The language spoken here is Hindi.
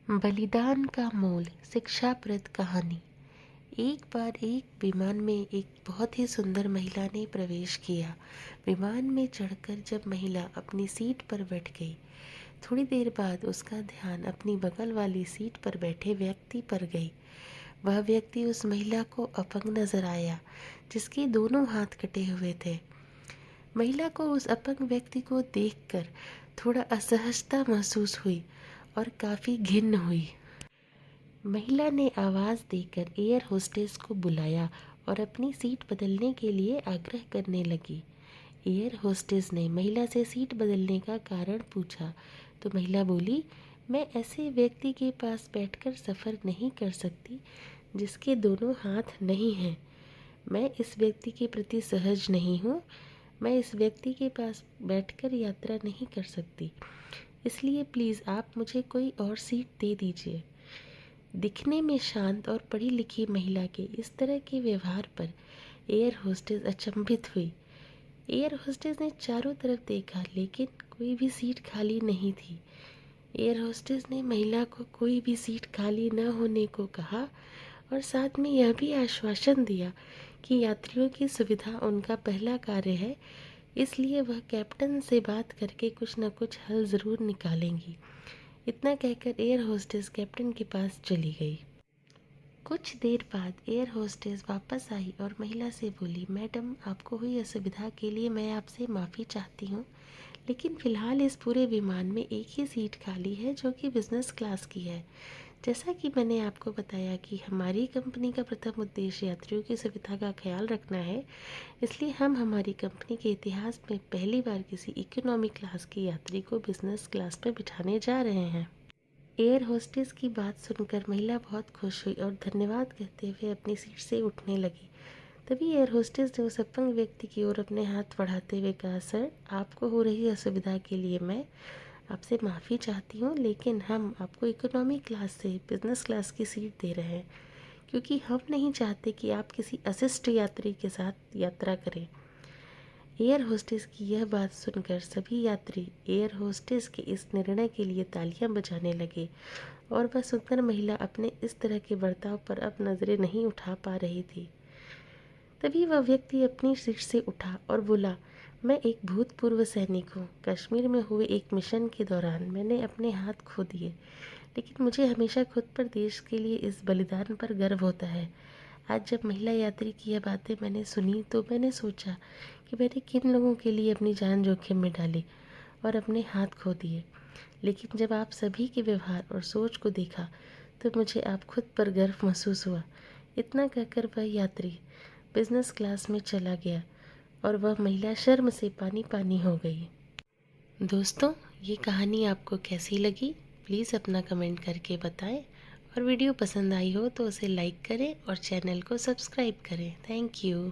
बलिदान का मोल शिक्षाप्रद कहानी। एक बार एक विमान में एक बहुत ही सुंदर महिला ने प्रवेश किया। विमान में चढ़कर जब महिला अपनी सीट पर बैठ गई, थोड़ी देर बाद उसका ध्यान अपनी बगल वाली सीट पर बैठे व्यक्ति पर गई। वह व्यक्ति उस महिला को अपंग नजर आया, जिसके दोनों हाथ कटे हुए थे। महिला को उस अपंग व्यक्ति को देखकर थोड़ा असहजता महसूस हुई और काफ़ी घिन्न हुई। महिला ने आवाज़ देकर एयर होस्टेस को बुलाया और अपनी सीट बदलने के लिए आग्रह करने लगी। एयर होस्टेस ने महिला से सीट बदलने का कारण पूछा तो महिला बोली, मैं ऐसे व्यक्ति के पास बैठकर सफ़र नहीं कर सकती जिसके दोनों हाथ नहीं हैं। मैं इस व्यक्ति के प्रति सहज नहीं हूँ। मैं इस व्यक्ति के पास बैठकर यात्रा नहीं कर सकती, इसलिए प्लीज़ आप मुझे कोई और सीट दे दीजिए। दिखने में शांत और पढ़ी लिखी महिला के इस तरह के व्यवहार पर एयर होस्टेस अचंभित हुई। एयर होस्टेस ने चारों तरफ देखा, लेकिन कोई भी सीट खाली नहीं थी। एयर होस्टेस ने महिला को कोई भी सीट खाली न होने को कहा और साथ में यह भी आश्वासन दिया कि यात्रियों की सुविधा उनका पहला कार्य है, इसलिए वह कैप्टन से बात करके कुछ न कुछ हल ज़रूर निकालेंगी। इतना कहकर एयर होस्टेस कैप्टन के पास चली गई। कुछ देर बाद एयर होस्टेस वापस आई और महिला से बोली, मैडम, आपको हुई असुविधा के लिए मैं आपसे माफ़ी चाहती हूँ, लेकिन फ़िलहाल इस पूरे विमान में एक ही सीट खाली है जो कि बिज़नेस क्लास की है। जैसा कि मैंने आपको बताया कि हमारी कंपनी का प्रथम उद्देश्य यात्रियों की सुविधा का ख्याल रखना है, इसलिए हम हमारी कंपनी के इतिहास में पहली बार किसी इकोनॉमी क्लास की यात्री को बिज़नेस क्लास में बिठाने जा रहे हैं। एयर होस्टेस की बात सुनकर महिला बहुत खुश हुई और धन्यवाद कहते हुए अपनी सीट से उठने लगी। तभी एयर होस्टेस ने उस अपंग व्यक्ति की ओर अपने हाथ बढ़ाते हुए कहा, सर, आपको हो रही असुविधा के लिए मैं आपसे माफ़ी चाहती हूँ, लेकिन हम आपको इकोनॉमी क्लास से बिज़नेस क्लास की सीट दे रहे हैं, क्योंकि हम नहीं चाहते कि आप किसी अशिष्ट यात्री के साथ यात्रा करें। एयर होस्टेस की यह बात सुनकर सभी यात्री एयर होस्टेस के इस निर्णय के लिए तालियां बजाने लगे और वह सुंदर महिला अपने इस तरह के बर्ताव पर अब नज़रें नहीं उठा पा रही थी। तभी वह व्यक्ति अपनी सीट से उठा और बोला, मैं एक भूतपूर्व सैनिक हूँ। कश्मीर में हुए एक मिशन के दौरान मैंने अपने हाथ खो दिए, लेकिन मुझे हमेशा खुद पर देश के लिए इस बलिदान पर गर्व होता है। आज जब महिला यात्री की यह बातें मैंने सुनी तो मैंने सोचा कि मैंने किन लोगों के लिए अपनी जान जोखिम में डाली और अपने हाथ खो दिए, लेकिन जब आप सभी के व्यवहार और सोच को देखा तो मुझे आप खुद पर गर्व महसूस हुआ। इतना कहकर वह यात्री बिजनेस क्लास में चला गया और वह महिला शर्म से पानी पानी हो गई। दोस्तों, ये कहानी आपको कैसी लगी? प्लीज़ अपना कमेंट करके बताएं और वीडियो पसंद आई हो तो उसे लाइक करें और चैनल को सब्सक्राइब करें। Thank you.